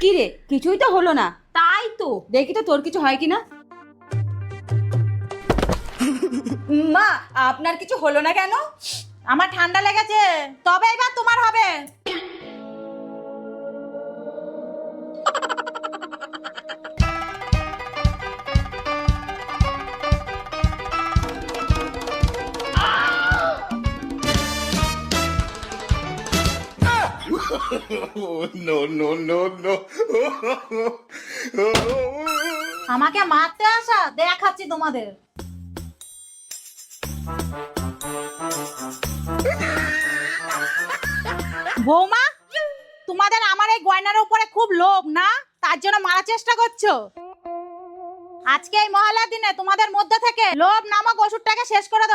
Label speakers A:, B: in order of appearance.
A: কি রে, কিছুই তো হলো না।
B: তাই তো।
A: দেখি তো তোর কিছু হয় কিনা। মা, আপনার কিছু হলো না কেন?
B: আমার ঠান্ডা লেগেছে, তবে এবার তোমার হবে।
C: Oh, no, no, no, no.
B: আমাকে মারতে আসা, দেখাচ্ছি তোমাদের। বৌমা, তোমাদের আমার এই গয়নার উপরে খুব লোভ না, তার জন্য মারার চেষ্টা করছো। আজকে এই মহালয়ার দিনে তোমাদের মধ্যে থেকে লোভ নামক ওষুধটাকে শেষ করে দেবো।